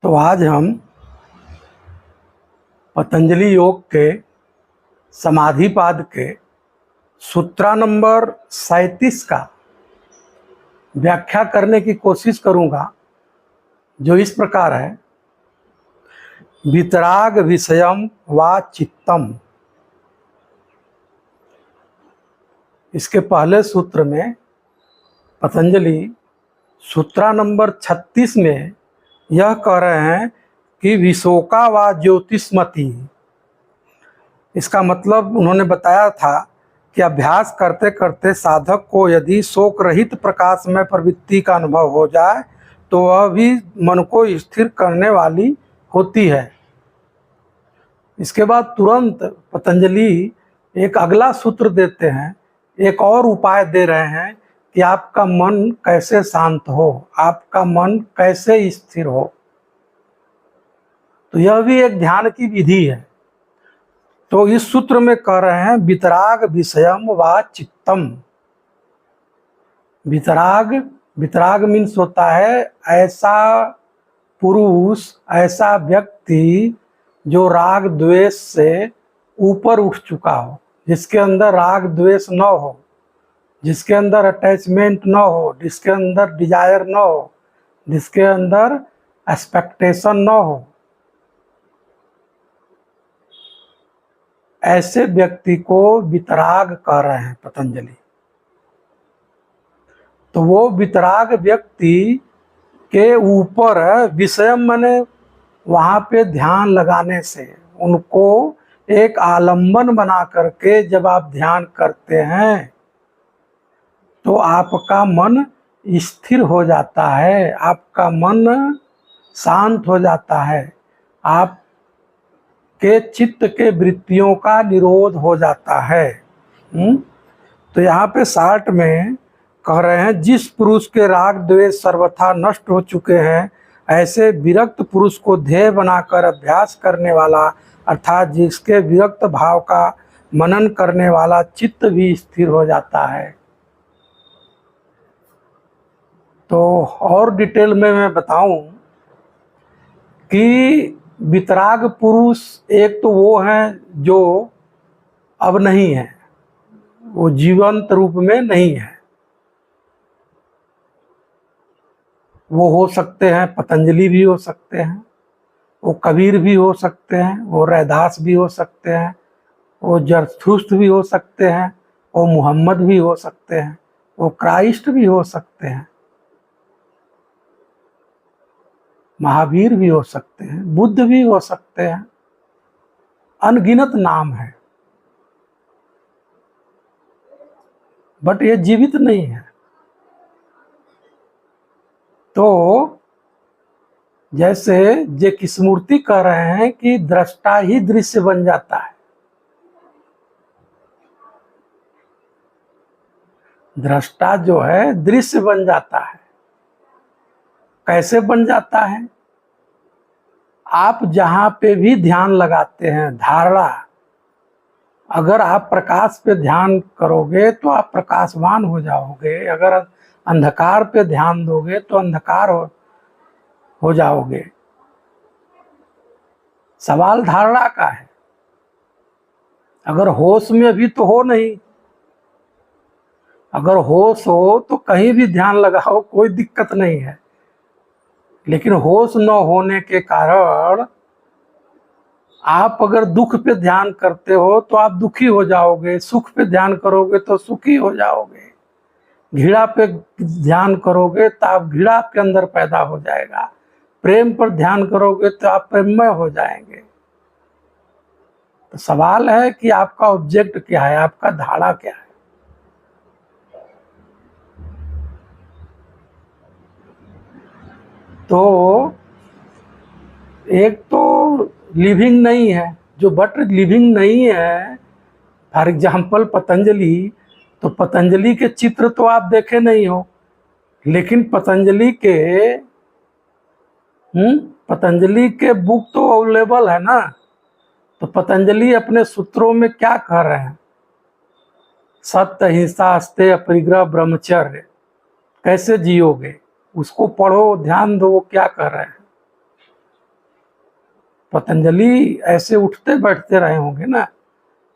तो आज हम पतंजलि योग के समाधिपाद के सूत्रा नंबर 37 का व्याख्या करने की कोशिश करूंगा, जो इस प्रकार है। वितराग विषयम वा चित्तम। इसके पहले सूत्र में पतंजलि सूत्रा नंबर 36 में यह कह रहे हैं कि विशोका व ज्योतिष्मति। इसका मतलब उन्होंने बताया था कि अभ्यास करते करते साधक को यदि शोक रहित प्रकाशमय प्रवृत्ति का अनुभव हो जाए तो वह भी मन को स्थिर करने वाली होती है। इसके बाद तुरंत पतंजलि एक अगला सूत्र देते हैं, एक और उपाय दे रहे हैं कि आपका मन कैसे शांत हो, आपका मन कैसे स्थिर हो। तो यह भी एक ध्यान की विधि है। तो इस सूत्र में कह रहे हैं वितराग विषयम व चित्तम। वितराग मीन्स होता है ऐसा पुरुष, ऐसा व्यक्ति जो राग द्वेष से ऊपर उठ चुका हो, जिसके अंदर राग द्वेष न हो, जिसके अंदर अटैचमेंट न हो, जिसके अंदर डिजायर न हो, जिसके अंदर एक्सपेक्टेशन न हो। ऐसे व्यक्ति को वितराग कह रहे हैं पतंजलि। तो वो वितराग व्यक्ति के ऊपर विषय माने वहाँ पे ध्यान लगाने से, उनको एक आलंबन बना करके जब आप ध्यान करते हैं तो आपका मन स्थिर हो जाता है, आपका मन शांत हो जाता है, आप के चित्त के वृत्तियों का निरोध हो जाता है। तो यहाँ पे शार्ट में कह रहे हैं जिस पुरुष के राग द्वेष सर्वथा नष्ट हो चुके हैं, ऐसे विरक्त पुरुष को ध्येय बनाकर अभ्यास करने वाला, अर्थात जिसके विरक्त भाव का मनन करने वाला चित्त भी स्थिर हो जाता है। तो और डिटेल में मैं बताऊं कि वितराग पुरुष एक तो वो हैं जो अब नहीं है, वो जीवंत रूप में नहीं है। वो हो सकते हैं पतंजलि भी हो सकते हैं, वो कबीर भी हो सकते हैं, वो रैदास भी हो सकते हैं, वो जरथुस्त्र भी हो सकते हैं, वो मुहम्मद भी हो सकते हैं, वो क्राइस्ट भी हो सकते हैं, महावीर भी हो सकते हैं, बुद्ध भी हो सकते हैं। अनगिनत नाम है, बट ये जीवित नहीं है। तो जैसे जे की स्मृति कह रहे हैं कि दृष्टा ही दृश्य बन जाता है। दृष्टा जो है दृश्य बन जाता है। कैसे बन जाता है? आप जहां पे भी ध्यान लगाते हैं, धारणा, अगर आप प्रकाश पे ध्यान करोगे तो आप प्रकाशवान हो जाओगे, अगर अंधकार पे ध्यान दोगे तो अंधकार हो जाओगे। सवाल धारणा का है। अगर होश में भी तो हो नहीं, अगर होश हो तो कहीं भी ध्यान लगाओ, कोई दिक्कत नहीं है। लेकिन होश न होने के कारण आप अगर दुख पे ध्यान करते हो तो आप दुखी हो जाओगे, सुख पे ध्यान करोगे तो सुखी हो जाओगे, घृणा पे ध्यान करोगे तो आप घृणा आपके अंदर पैदा हो जाएगा, प्रेम पर ध्यान करोगे तो आप प्रेममय हो जाएंगे। तो सवाल है कि आपका ऑब्जेक्ट क्या है, आपका धारा क्या है। तो एक तो लिविंग नहीं है, जो बट लिविंग नहीं है। फॉर एग्जाम्पल पतंजलि, तो पतंजलि के चित्र तो आप देखे नहीं हो, लेकिन पतंजलि के बुक तो अवेलेबल है ना। तो पतंजलि अपने सूत्रों में क्या कह रहे हैं? सत्य, अहिंसा, अस्तेय, अपरिग्रह, ब्रह्मचर्य कैसे जियोगे, उसको पढ़ो, ध्यान दो, वो क्या कर रहे हैं। पतंजलि ऐसे उठते बैठते रहे होंगे ना,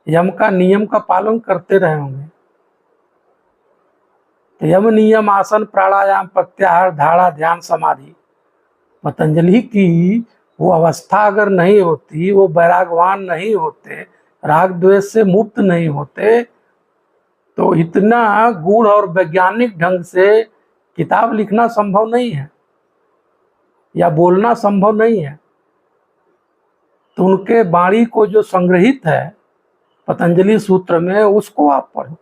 यम का नियम का पालन करते रहे होंगे। तो यम नियम आसन प्राणायाम प्रत्याहार धारणा ध्यान समाधि, पतंजलि की वो अवस्था अगर नहीं होती, वो वैरागवान नहीं होते, राग द्वेष से मुक्त नहीं होते, तो इतना गूढ़ और वैज्ञानिक ढंग से किताब लिखना संभव नहीं है या बोलना संभव नहीं है। तो उनके वाणी को जो संग्रहित है पतंजलि सूत्र में, उसको आप पढ़ो।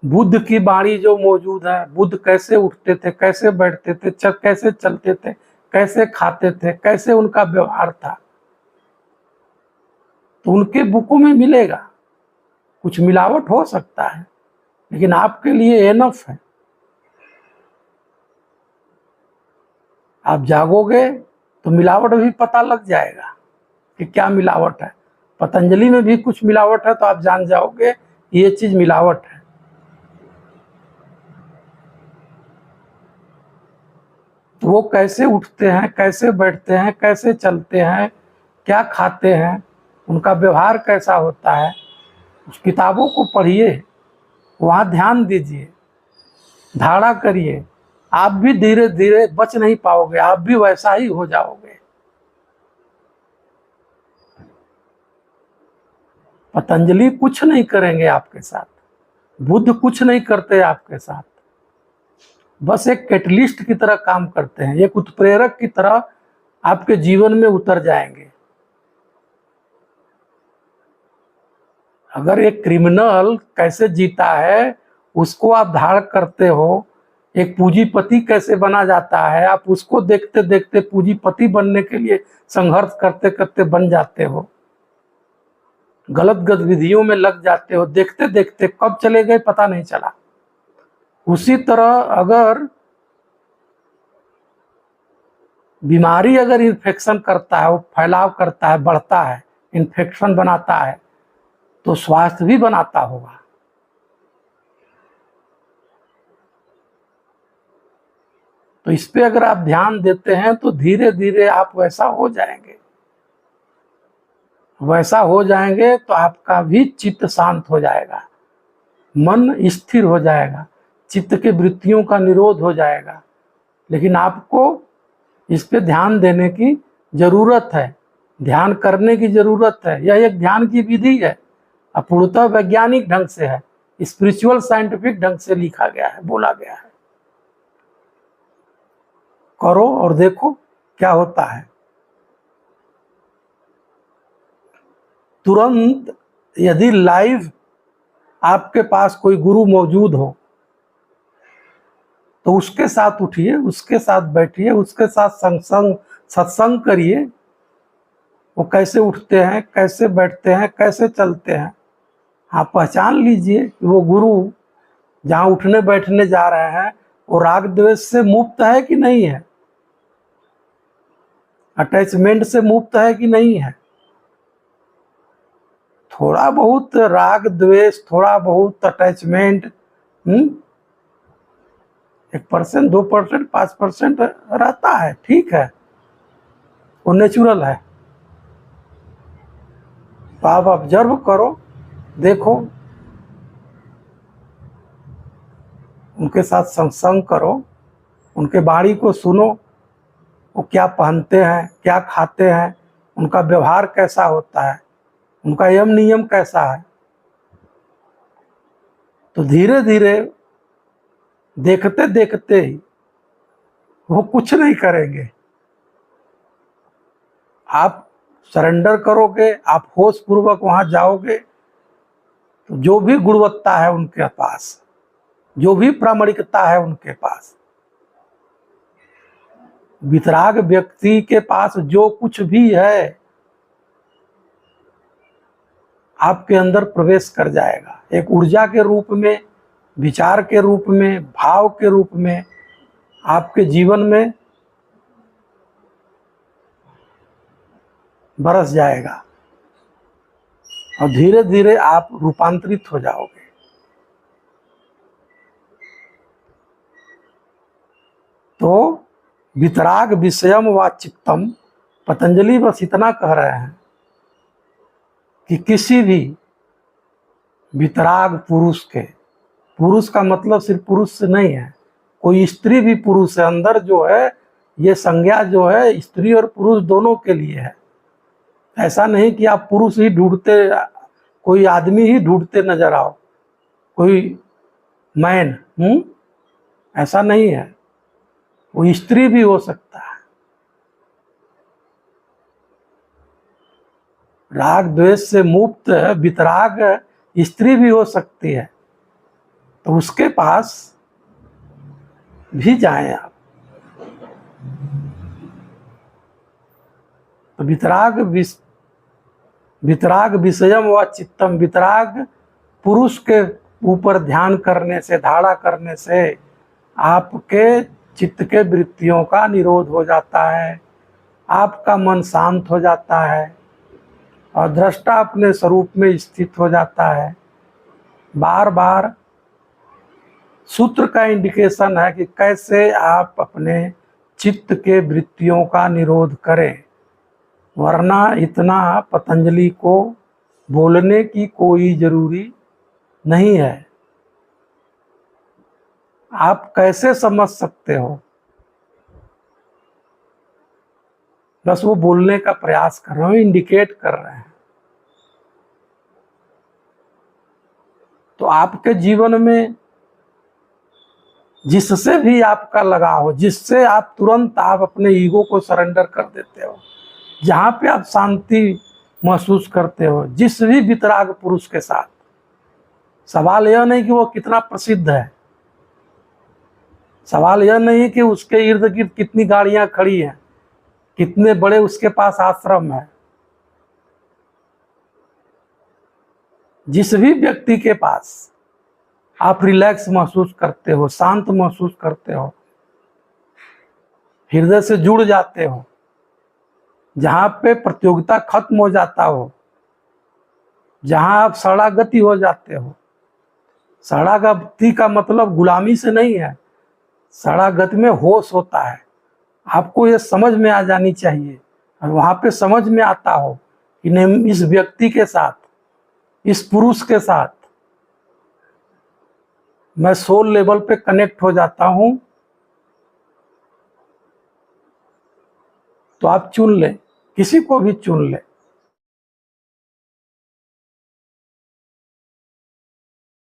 बुद्ध की वाणी जो मौजूद है, बुद्ध कैसे उठते थे, कैसे बैठते थे, कैसे चलते थे, कैसे खाते थे, कैसे उनका व्यवहार था, तो उनके बुकों में मिलेगा। कुछ मिलावट हो सकता है, लेकिन आपके लिए एनफ है। आप जागोगे तो मिलावट भी पता लग जाएगा कि क्या मिलावट है। पतंजलि में भी कुछ मिलावट है तो आप जान जाओगे ये चीज मिलावट है। तो वो कैसे उठते हैं, कैसे बैठते हैं, कैसे चलते हैं, क्या खाते हैं, उनका व्यवहार कैसा होता है, उस किताबों को पढ़िए, वहाँ ध्यान दीजिए, धारणा करिए। आप भी धीरे धीरे बच नहीं पाओगे, आप भी वैसा ही हो जाओगे। पतंजलि कुछ नहीं करेंगे आपके साथ, बुद्ध कुछ नहीं करते आपके साथ, बस एक कैटलिस्ट की तरह काम करते हैं, एक उत्प्रेरक की तरह आपके जीवन में उतर जाएंगे। अगर एक क्रिमिनल कैसे जीता है उसको आप धारण करते हो, एक पूंजीपति कैसे बना जाता है आप उसको देखते देखते पूंजीपति बनने के लिए संघर्ष करते करते बन जाते हो, गलत गतिविधियों में लग जाते हो, देखते देखते कब चले गए पता नहीं चला। उसी तरह अगर बीमारी अगर इन्फेक्शन करता है, वो फैलाव करता है, बढ़ता है, इन्फेक्शन बनाता है, तो स्वास्थ्य भी बनाता होगा। तो इस पे अगर आप ध्यान देते हैं तो धीरे धीरे आप वैसा हो जाएंगे। वैसा हो जाएंगे तो आपका भी चित्त शांत हो जाएगा, मन स्थिर हो जाएगा, चित्त के वृत्तियों का निरोध हो जाएगा। लेकिन आपको इस पे ध्यान देने की जरूरत है, ध्यान करने की जरूरत है। यह एक ध्यान की विधि है, अपूर्णतः वैज्ञानिक ढंग से है, स्पिरिचुअल साइंटिफिक ढंग से लिखा गया है, बोला गया है। करो और देखो क्या होता है। तुरंत यदि लाइव आपके पास कोई गुरु मौजूद हो तो उसके साथ उठिए, उसके साथ बैठिए, उसके साथ सत्संग करिए। वो कैसे उठते हैं, कैसे बैठते हैं, कैसे चलते हैं, आप पहचान लीजिए कि वो गुरु जहाँ उठने बैठने जा रहे हैं वो राग द्वेष से मुक्त है कि नहीं है, अटैचमेंट से मुक्त है कि नहीं है। थोड़ा बहुत राग द्वेष, थोड़ा बहुत अटैचमेंट 1%, 2%, 5% रहता है, ठीक है, वो नेचुरल है। तो आप ऑब्जर्व करो, देखो, उनके साथ सत्संग करो, उनके वाणी को सुनो, वो क्या पहनते हैं, क्या खाते हैं, उनका व्यवहार कैसा होता है, उनका यम नियम कैसा है। तो धीरे धीरे देखते देखते ही वो कुछ नहीं करेंगे। आप सरेंडर करोगे, आप होश पूर्वक वहां जाओगे, तो जो भी गुणवत्ता है उनके पास, जो भी प्रामाणिकता है उनके पास, वितराग व्यक्ति के पास जो कुछ भी है आपके अंदर प्रवेश कर जाएगा। एक ऊर्जा के रूप में, विचार के रूप में, भाव के रूप में आपके जीवन में बरस जाएगा और धीरे धीरे आप रूपांतरित हो जाओगे। तो वितराग विषयम व चित्तम, पतंजलि बस इतना कह रहे हैं कि किसी भी वितराग पुरुष के, पुरुष का मतलब सिर्फ पुरुष से नहीं है, कोई स्त्री भी पुरुष है, अंदर जो है ये संज्ञा जो है स्त्री और पुरुष दोनों के लिए है। ऐसा नहीं कि आप पुरुष ही ढूंढते, कोई आदमी ही ढूंढते नजर आओ, कोई मैन, ऐसा नहीं है, वो स्त्री भी हो सकता है। राग द्वेष से मुक्त वितराग स्त्री भी हो सकती है, तो उसके पास भी जाएं आप। तो वितराग विषयम व चित्तम, वितराग पुरुष के ऊपर ध्यान करने से, धारणा करने से आपके चित्त के वृत्तियों का निरोध हो जाता है, आपका मन शांत हो जाता है और दृष्टा अपने स्वरूप में स्थित हो जाता है। बार बार सूत्र का इंडिकेशन है कि कैसे आप अपने चित्त के वृत्तियों का निरोध करें, वरना इतना पतंजलि को बोलने की कोई जरूरी नहीं है। आप कैसे समझ सकते हो, बस वो बोलने का प्रयास कर रहे हैं, इंडिकेट कर रहे हैं। तो आपके जीवन में जिससे भी आपका लगाव हो, जिससे आप तुरंत आप अपने ईगो को सरेंडर कर देते हो, जहाँ पे आप शांति महसूस करते हो, जिस भी वितराग पुरुष के साथ, सवाल यह नहीं कि वो कितना प्रसिद्ध है, सवाल यह नहीं कि उसके इर्द गिर्द कितनी गाड़ियां खड़ी हैं, कितने बड़े उसके पास आश्रम है। जिस भी व्यक्ति के पास आप रिलैक्स महसूस करते हो, शांत महसूस करते हो, हृदय से जुड़ जाते हो, जहां पे प्रतियोगिता खत्म हो जाता हो, जहां आप शरणागति हो जाते हो। शरणागति का मतलब गुलामी से नहीं है, शरणागति में होश होता है। आपको ये समझ में आ जानी चाहिए, और वहां पे समझ में आता हो कि नहीं, इस व्यक्ति के साथ, इस पुरुष के साथ मैं सोल लेवल पे कनेक्ट हो जाता हूं, तो आप चुन ले, किसी को भी चुन ले।